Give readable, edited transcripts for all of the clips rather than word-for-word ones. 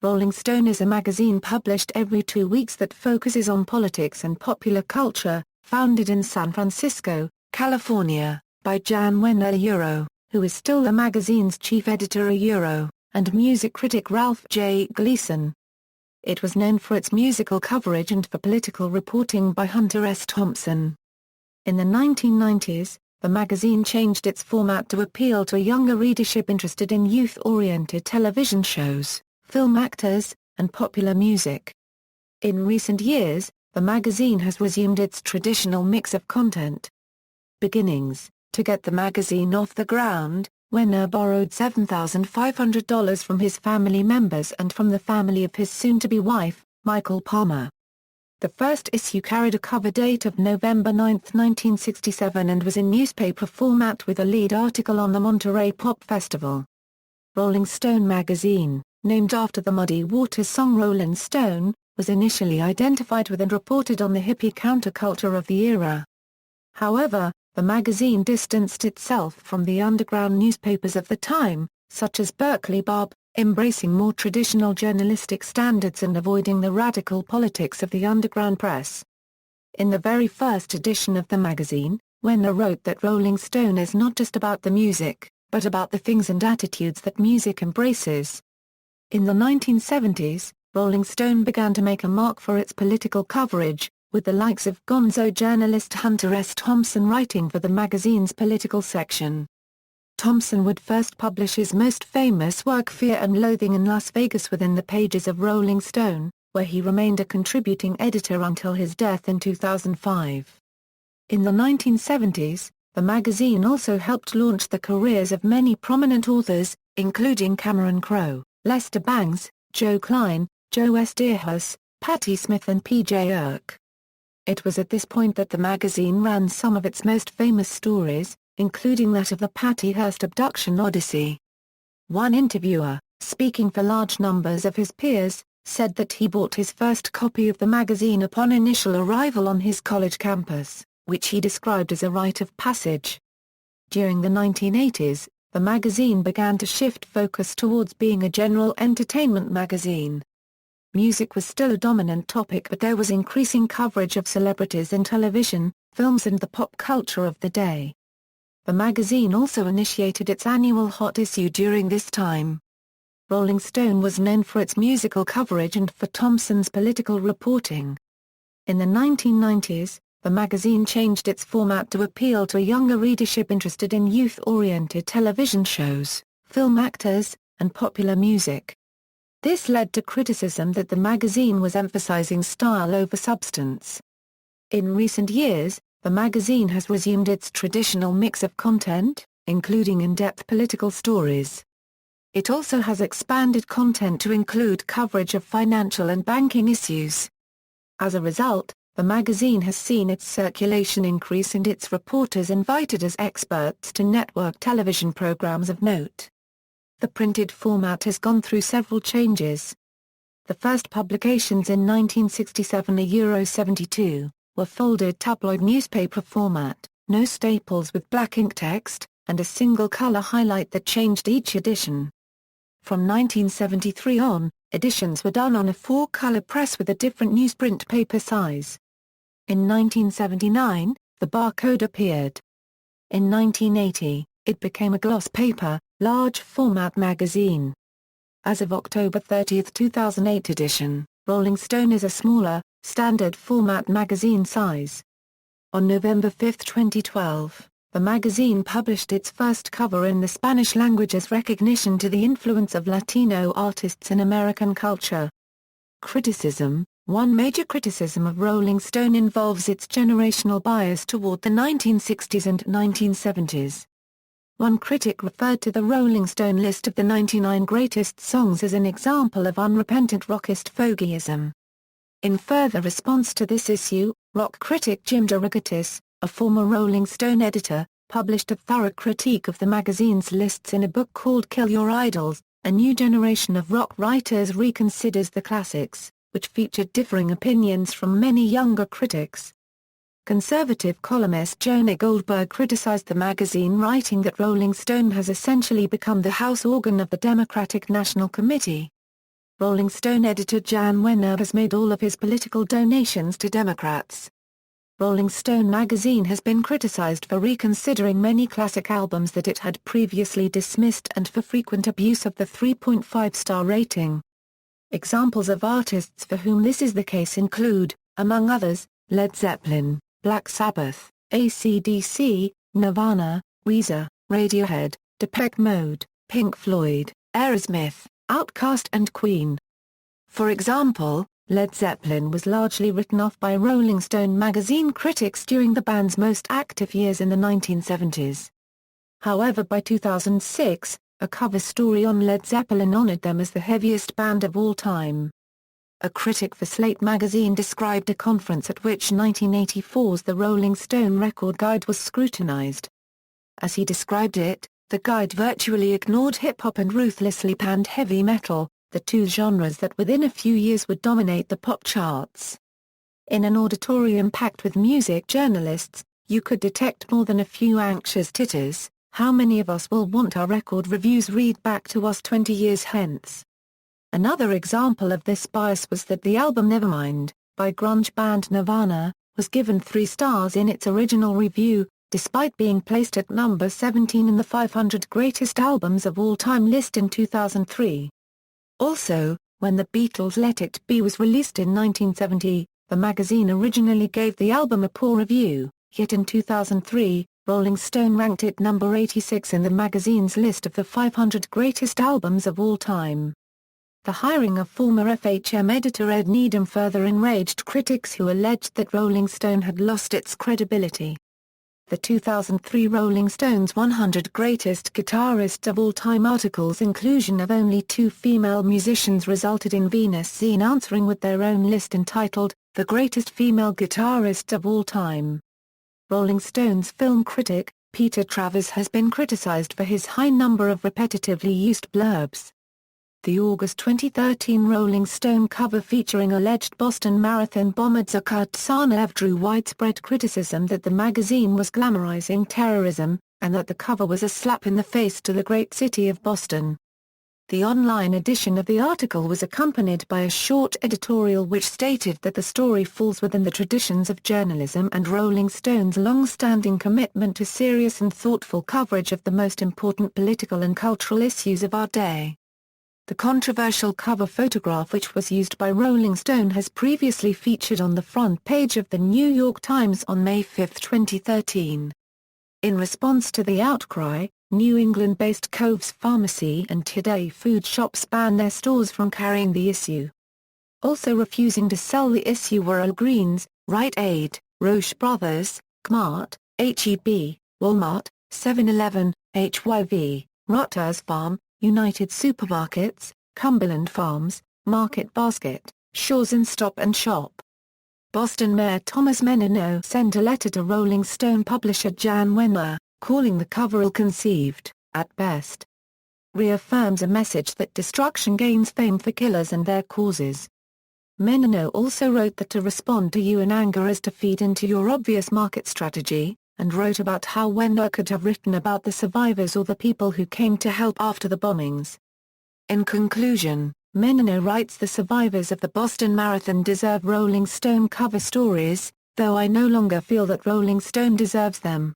Rolling Stone is a magazine published every 2 weeks that focuses on politics and popular culture, founded in San Francisco, California, by Jann Wenner, who is still the magazine's chief editor, and music critic Ralph J. Gleason. It was known for its musical coverage and for political reporting by Hunter S. Thompson. In the 1990s, the magazine changed its format to appeal to a younger readership interested in youth-oriented television shows, film actors, and popular music. In recent years, the magazine has resumed its traditional mix of content. Beginnings: to get the magazine off the ground, Wenner borrowed $7,500 from his family members and from the family of his soon-to-be wife, Michael Palmer. The first issue carried a cover date of November 9, 1967 and was in newspaper format with a lead article on the Monterey Pop Festival. Rolling Stone magazine, named after the Muddy Waters song Rollin' Stone, was initially identified with and reported on the hippie counterculture of the era. However, the magazine distanced itself from the underground newspapers of the time, such as Berkeley Barb, embracing more traditional journalistic standards and avoiding the radical politics of the underground press. In the very first edition of the magazine, Wenner wrote that Rolling Stone is not just about the music, but about the things and attitudes that music embraces. In the 1970s, Rolling Stone began to make a mark for its political coverage, with the likes of gonzo journalist Hunter S. Thompson writing for the magazine's political section. Thompson would first publish his most famous work Fear and Loathing in Las Vegas within the pages of Rolling Stone, where he remained a contributing editor until his death in 2005. In the 1970s, the magazine also helped launch the careers of many prominent authors, including Cameron Crowe, Lester Bangs, Joe Klein, Joe Esteros, Patti Smith and P.J. Irk. It was at this point that the magazine ran some of its most famous stories, including that of the Patty Hearst abduction odyssey. One interviewer, speaking for large numbers of his peers, said that he bought his first copy of the magazine upon initial arrival on his college campus, which he described as a rite of passage. During the 1980s, the magazine began to shift focus towards being a general entertainment magazine. Music was still a dominant topic, but there was increasing coverage of celebrities in television, films and the pop culture of the day. The magazine also initiated its annual Hot issue during this time. Rolling Stone was known for its musical coverage and for Thompson's political reporting. In the 1990s, the magazine changed its format to appeal to a younger readership interested in youth-oriented television shows, film actors, and popular music. This led to criticism that the magazine was emphasizing style over substance. In recent years, the magazine has resumed its traditional mix of content, including in-depth political stories. It also has expanded content to include coverage of financial and banking issues. As a result, the magazine has seen its circulation increase and its reporters invited as experts to network television programs of note. The printed format has gone through several changes. The first publications in 1967 72 were folded tabloid newspaper format, no staples with black ink text, and a single color highlight that changed each edition. From 1973 on, editions were done on a 4-color press with a different newsprint paper size. In 1979, the barcode appeared. In 1980, it became a gloss paper, large format magazine. As of October 30, 2008 edition, Rolling Stone is a smaller, standard format magazine size. On November 5, 2012, the magazine published its first cover in the Spanish language as recognition to the influence of Latino artists in American culture. Criticism: one major criticism of Rolling Stone involves its generational bias toward the 1960s and 1970s. One critic referred to the Rolling Stone list of the 99 greatest songs as an example of unrepentant rockist fogyism. In further response to this issue, rock critic Jim DeRogatis, a former Rolling Stone editor, published a thorough critique of the magazine's lists in a book called Kill Your Idols. A new generation of rock writers reconsiders the classics, which featured differing opinions from many younger critics. Conservative columnist Jonah Goldberg criticized the magazine, writing that Rolling Stone has essentially become the house organ of the Democratic National Committee. Rolling Stone editor Jann Wenner has made all of his political donations to Democrats. Rolling Stone magazine has been criticized for reconsidering many classic albums that it had previously dismissed and for frequent abuse of the 3.5-star rating. Examples of artists for whom this is the case include, among others, Led Zeppelin, Black Sabbath, AC/DC, Nirvana, Weezer, Radiohead, Depeche Mode, Pink Floyd, Aerosmith, Outkast and Queen. For example, Led Zeppelin was largely written off by Rolling Stone magazine critics during the band's most active years in the 1970s. However, by 2006, a cover story on Led Zeppelin honored them as the heaviest band of all time. A critic for Slate magazine described a conference at which 1984's The Rolling Stone Record Guide was scrutinized. As he described it, the guide virtually ignored hip-hop and ruthlessly panned heavy metal, the two genres that within a few years would dominate the pop charts. In an auditorium packed with music journalists, you could detect more than a few anxious titters. How many of us will want our record reviews read back to us 20 years hence? Another example of this bias was that the album Nevermind, by grunge band Nirvana, was given 3 stars in its original review, despite being placed at number 17 in the 500 Greatest Albums of All Time list in 2003. Also, when the Beatles' Let It Be was released in 1970, the magazine originally gave the album a poor review, yet in 2003, Rolling Stone ranked it number 86 in the magazine's list of the 500 Greatest Albums of All Time. The hiring of former FHM editor Ed Needham further enraged critics who alleged that Rolling Stone had lost its credibility. The 2003 Rolling Stone's 100 Greatest Guitarists of All Time article's inclusion of only 2 female musicians resulted in Venus Zine answering with their own list entitled, The Greatest Female Guitarists of All Time. Rolling Stone's film critic, Peter Travers has been criticized for his high number of repetitively used blurbs. The August 2013 Rolling Stone cover featuring alleged Boston Marathon bomber Dzhokhar Tsarnaev drew widespread criticism that the magazine was glamorizing terrorism, and that the cover was a slap in the face to the great city of Boston. The online edition of the article was accompanied by a short editorial which stated that the story falls within the traditions of journalism and Rolling Stone's long-standing commitment to serious and thoughtful coverage of the most important political and cultural issues of our day. The controversial cover photograph which was used by Rolling Stone has previously featured on the front page of the New York Times on May 5, 2013. In response to the outcry, New England-based Cove's Pharmacy and Today food shops banned their stores from carrying the issue. Also refusing to sell the issue were Walgreens, Rite Aid, Roche Brothers, Kmart, H-E-B, Walmart, 7-Eleven, HYV, Rutgers Farm, United Supermarkets, Cumberland Farms, Market Basket, Shaw's and Stop and Shop. Boston Mayor Thomas Menino sent a letter to Rolling Stone publisher Jann Wenner, calling the cover ill-conceived, at best. Reaffirms a message that destruction gains fame for killers and their causes. Menino also wrote that to respond to you in anger is to feed into your obvious market strategy, and wrote about how Wenner could have written about the survivors or the people who came to help after the bombings. In conclusion, Menino writes the survivors of the Boston Marathon deserve Rolling Stone cover stories, though I no longer feel that Rolling Stone deserves them.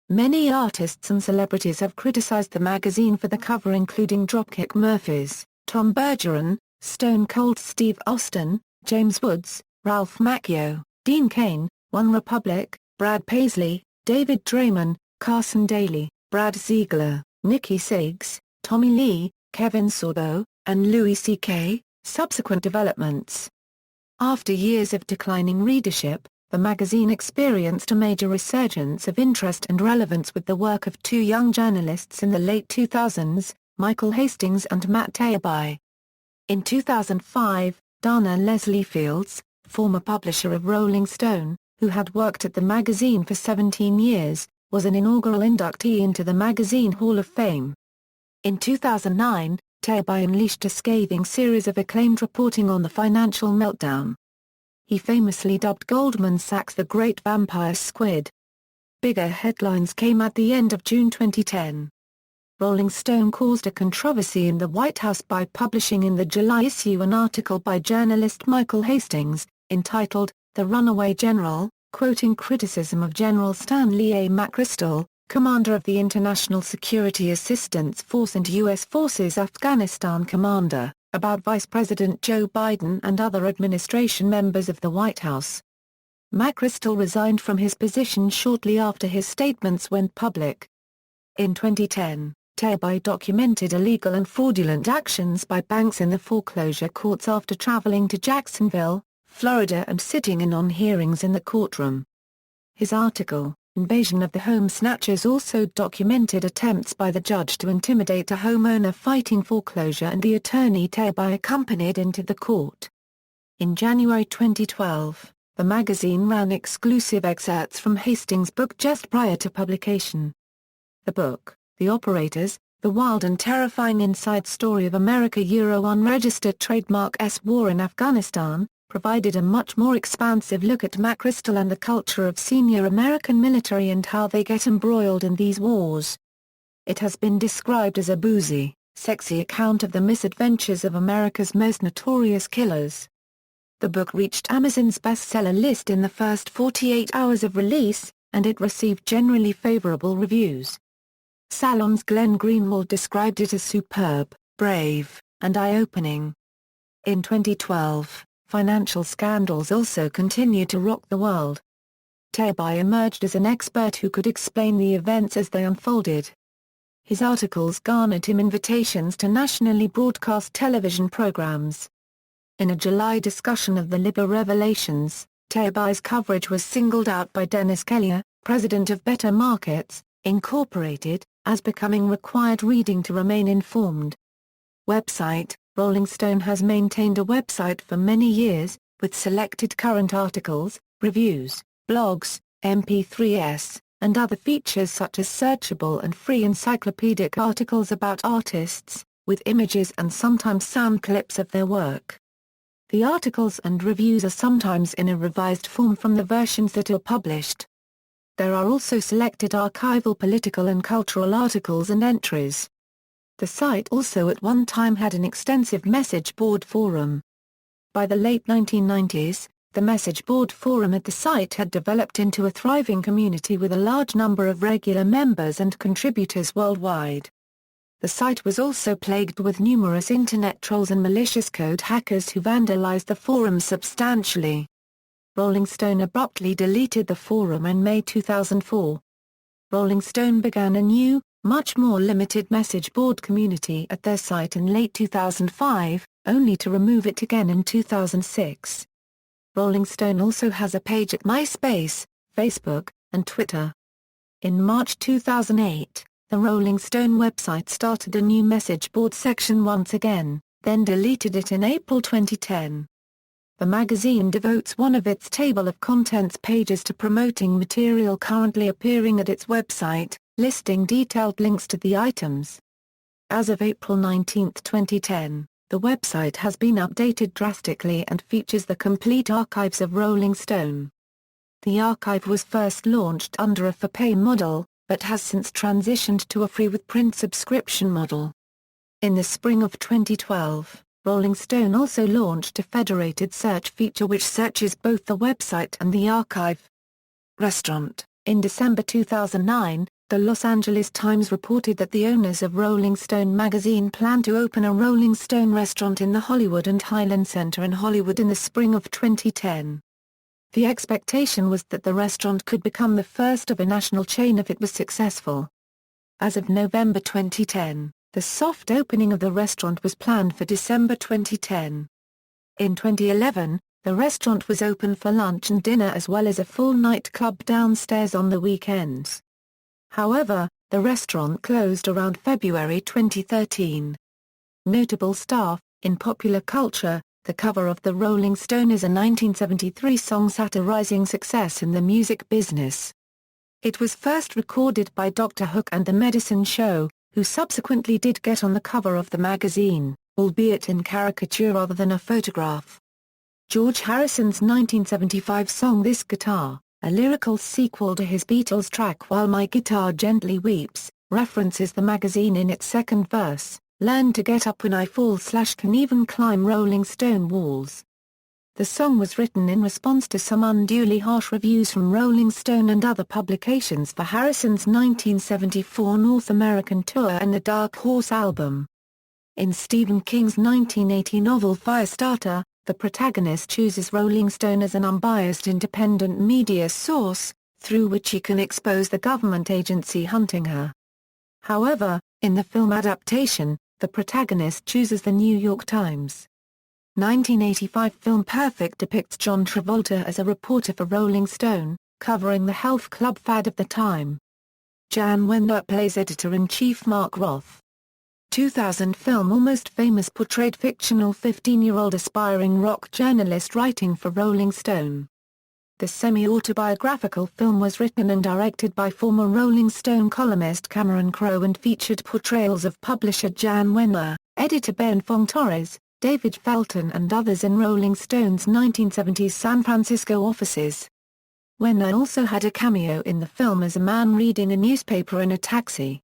Many artists and celebrities have criticized the magazine for the cover including Dropkick Murphys, Tom Bergeron, Stone Cold Steve Austin, James Woods, Ralph Macchio, Dean Cain, OneRepublic, Brad Paisley, David Draymond, Carson Daly, Brad Ziegler, Nikki Sixx, Tommy Lee, Kevin Sorbo, and Louis C.K. Subsequent developments. After years of declining readership, the magazine experienced a major resurgence of interest and relevance with the work of 2 young journalists in the late 2000s, Michael Hastings and Matt Taibbi. In 2005, Dana Leslie Fields, former publisher of Rolling Stone, who had worked at the magazine for 17 years, was an inaugural inductee into the Magazine Hall of Fame. In 2009, Taibbi unleashed a scathing series of acclaimed reporting on the financial meltdown. He famously dubbed Goldman Sachs the Great Vampire Squid. Bigger headlines came at the end of June 2010. Rolling Stone caused a controversy in the White House by publishing in the July issue an article by journalist Michael Hastings, entitled, "The Runaway General," quoting criticism of General Stanley A. McChrystal, commander of the International Security Assistance Force and U.S. Forces Afghanistan commander, about Vice President Joe Biden and other administration members of the White House. McChrystal resigned from his position shortly after his statements went public. In 2010, Taibbi documented illegal and fraudulent actions by banks in the foreclosure courts after traveling to Jacksonville, Florida and sitting in on hearings in the courtroom. His article, "Invasion of the Home Snatchers," also documented attempts by the judge to intimidate a homeowner fighting foreclosure and the attorney Taibbi accompanied into the court. In January 2012, the magazine ran exclusive excerpts from Hastings' book just prior to publication. The book, "The Operators, The Wild and Terrifying Inside Story of America Unregistered Trademark's War in Afghanistan," provided a much more expansive look at McChrystal and the culture of senior American military and how they get embroiled in these wars. It has been described as a boozy, sexy account of the misadventures of America's most notorious killers. The book reached Amazon's bestseller list in the first 48 hours of release, and it received generally favorable reviews. Salon's Glenn Greenwald described it as superb, brave, and eye-opening. In 2012, financial scandals also continued to rock the world. Taibbi emerged as an expert who could explain the events as they unfolded. His articles garnered him invitations to nationally broadcast television programs. In a July discussion of the Libya revelations, Taibbi's coverage was singled out by Dennis Kelly, president of Better Markets, Incorporated, as becoming required reading to remain informed. Website: Rolling Stone has maintained a website for many years, with selected current articles, reviews, blogs, MP3s, and other features such as searchable and free encyclopedic articles about artists, with images and sometimes sound clips of their work. The articles and reviews are sometimes in a revised form from the versions that are published. There are also selected archival political and cultural articles and entries. The site also at one time had an extensive message board forum. By the late 1990s, the message board forum at the site had developed into a thriving community with a large number of regular members and contributors worldwide. The site was also plagued with numerous internet trolls and malicious code hackers who vandalized the forum substantially. Rolling Stone abruptly deleted the forum in May 2004. Rolling Stone began a new, much more limited message board community at their site in late 2005, only to remove it again in 2006. Rolling Stone also has a page at MySpace, Facebook, and Twitter. In March 2008, the Rolling Stone website started a new message board section once again, then deleted it in April 2010. The magazine devotes one of its table of contents pages to promoting material currently appearing at its website, listing detailed links to the items. As of April 19, 2010, the website has been updated drastically and features the complete archives of Rolling Stone. The archive was first launched under a for-pay model, but has since transitioned to a free with print subscription model. In the spring of 2012, Rolling Stone also launched a federated search feature which searches both the website and the archive. Restaurant. In December 2009, the Los Angeles Times reported that the owners of Rolling Stone magazine plan to open a Rolling Stone restaurant in the Hollywood and Highland Center in Hollywood in the spring of 2010. The expectation was that the restaurant could become the first of a national chain if it was successful. As of November 2010, the soft opening of the restaurant was planned for December 2010. In 2011, the restaurant was open for lunch and dinner as well as a full nightclub downstairs on the weekends. However, the restaurant closed around February 2013. Notable staff. In popular culture, the cover of the Rolling Stone is a 1973 song satirizing success in the music business. It was first recorded by Dr. Hook and the Medicine Show, who subsequently did get on the cover of the magazine, albeit in caricature rather than a photograph. George Harrison's 1975 song This Guitar, a lyrical sequel to his Beatles track While My Guitar Gently Weeps, references the magazine in its second verse, "Learn to get up when I fall / can even climb Rolling Stone walls." The song was written in response to some unduly harsh reviews from Rolling Stone and other publications for Harrison's 1974 North American tour and the Dark Horse album. In Stephen King's 1980 novel Firestarter, the protagonist chooses Rolling Stone as an unbiased independent media source, through which he can expose the government agency hunting her. However, in the film adaptation, the protagonist chooses the New York Times. 1985 film Perfect depicts John Travolta as a reporter for Rolling Stone, covering the health club fad of the time. Jann Wenner plays editor-in-chief Mark Roth. 2000 film Almost Famous portrayed fictional 15-year-old aspiring rock journalist writing for Rolling Stone. The semi-autobiographical film was written and directed by former Rolling Stone columnist Cameron Crowe and featured portrayals of publisher Jann Wenner, editor Ben Fong Torres, David Felton and others in Rolling Stone's 1970s San Francisco offices. Wenner also had a cameo in the film as a man reading a newspaper in a taxi.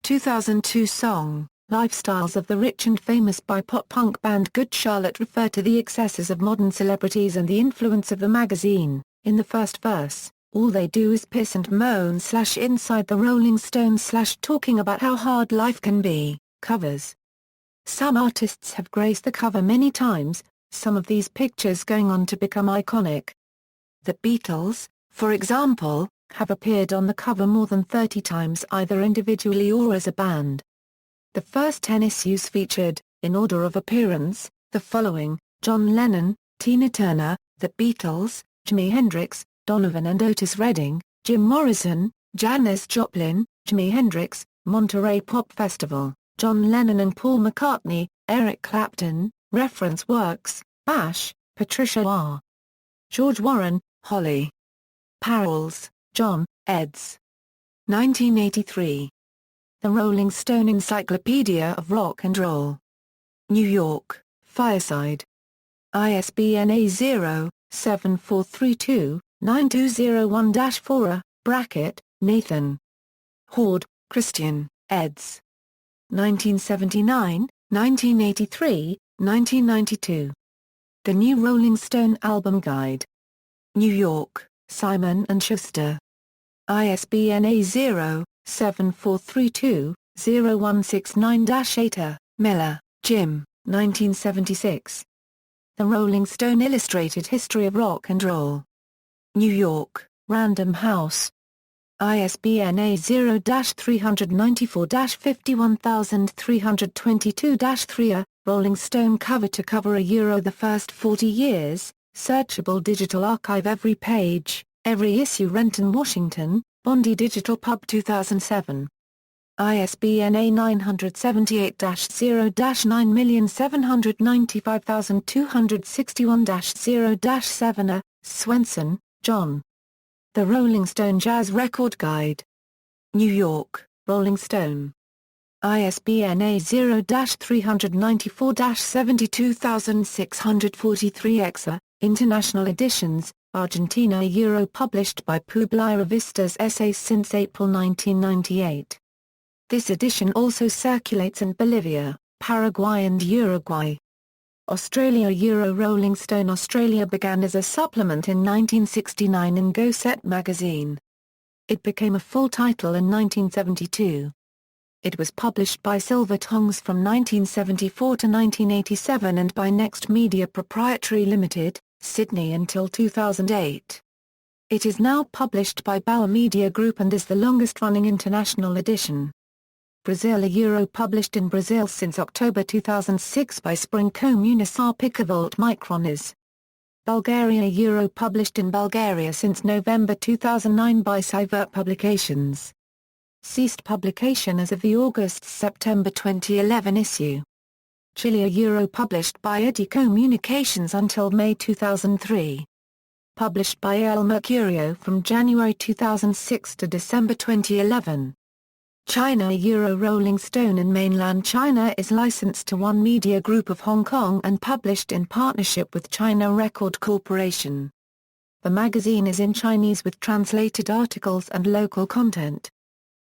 2002 song, "Lifestyles of the Rich and Famous" by pop-punk band Good Charlotte refer to the excesses of modern celebrities and the influence of the magazine. In the first verse, "All they do is piss and moan / inside the Rolling Stones / talking about how hard life can be." Covers. Some artists have graced the cover many times, some of these pictures going on to become iconic. The Beatles, for example, have appeared on the cover more than 30 times either individually or as a band. The first 10 issues featured, in order of appearance, the following: John Lennon, Tina Turner, The Beatles, Jimi Hendrix, Donovan and Otis Redding, Jim Morrison, Janis Joplin, Jimi Hendrix, Monterey Pop Festival, John Lennon and Paul McCartney, Eric Clapton, reference works, Bash, Patricia R. George Warren, Holly. Parrells, John, eds. 1983. The Rolling Stone Encyclopedia of Rock and Roll. New York, Fireside. ISBN A0-7432-9201-4, Nathan. Hord, Christian, eds. 1979, 1983, 1992. The New Rolling Stone Album Guide. New York, Simon & Schuster. ISBN A0-7432-0169-8. Miller, Jim, 1976. The Rolling Stone Illustrated History of Rock and Roll. New York, Random House. ISBN A0-394-51322-3. Rolling Stone Cover to Cover The First 40 Years, searchable digital archive. Every page, every issue. Renton, Washington, Bondi Digital Pub 2007. ISBN A978-0-9795261-0-7. Swenson, John. The Rolling Stone Jazz Record Guide. New York, Rolling Stone. ISBN A0-394-72643. Exa, International Editions, Argentina. Published by Publirevistas Essays since April 1998. This edition also circulates in Bolivia, Paraguay and Uruguay. Australia. Rolling Stone Australia began as a supplement in 1969 in Go Set magazine. It became a full title in 1972. It was published by Silver Tongues from 1974 to 1987 and by Next Media Proprietary Limited, Sydney until 2008. It is now published by Bauer Media Group and is the longest-running international edition. Brazil. Published in Brazil since October 2006 by Spring Comunicar Picavolt Micrones. Bulgaria. Published in Bulgaria since November 2009 by Sivert Publications. Ceased publication as of the August-September 2011 issue. Chile. Published by Eddy Communications until May 2003. Published by El Mercurio from January 2006 to December 2011. China. Rolling Stone in mainland China is licensed to One Media Group of Hong Kong and published in partnership with China Record Corporation. The magazine is in Chinese with translated articles and local content.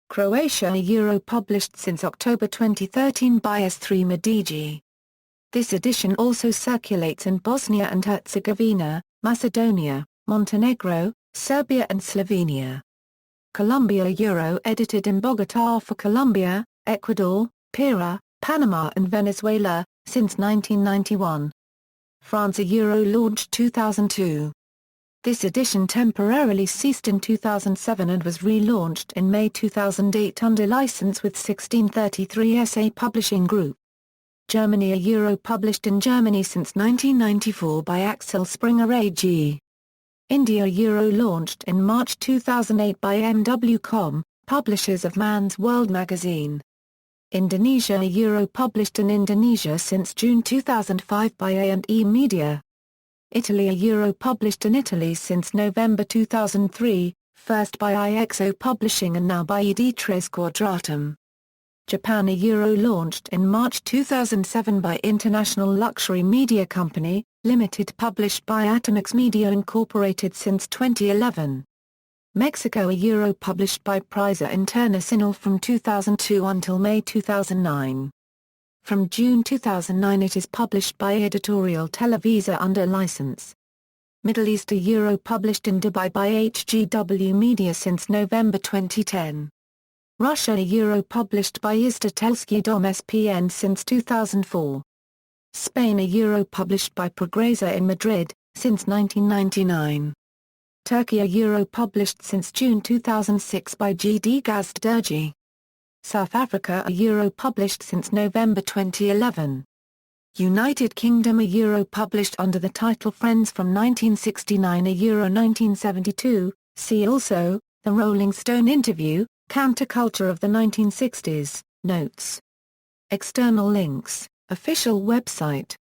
Croatia a Euro published since October 2013 by S3 Medici. This edition also circulates in Bosnia and Herzegovina, Macedonia, Montenegro, Serbia and Slovenia. Colombia a Euro edited in Bogotá for Colombia, Ecuador, Peru, Panama and Venezuela, since 1991. France a Euro launched 2002. This edition temporarily ceased in 2007 and was relaunched in May 2008 under license with 1633 SA Publishing Group. Germany a Euro published in Germany since 1994 by Axel Springer AG. India a Euro launched in March 2008 by MW.com, publishers of Man's World magazine. Indonesia a Euro published in Indonesia since June 2005 by A&E Media. Italy a Euro published in Italy since November 2003, first by IXO Publishing and now by Editres Quadratum. Japan a Euro launched in March 2007 by International Luxury Media Company, Limited published by Atomix Media Incorporated since 2011. Mexico a Euro published by Prisa Internacional from 2002 until May 2009. From June 2009 it is published by Editorial Televisa under license. Middle East a Euro published in Dubai by HGW Media since November 2010. Russia a Euro published by Izdatelski Dom SPN since 2004. Spain a Euro published by Progresa in Madrid, since 1999. Turkey a Euro published since June 2006 by GD Gazdurgi. South Africa a Euro published since November 2011. United Kingdom a Euro published under the title Friends from 1969 a Euro 1972, see also, The Rolling Stone Interview, Counterculture of the 1960s, Notes. External links, official website.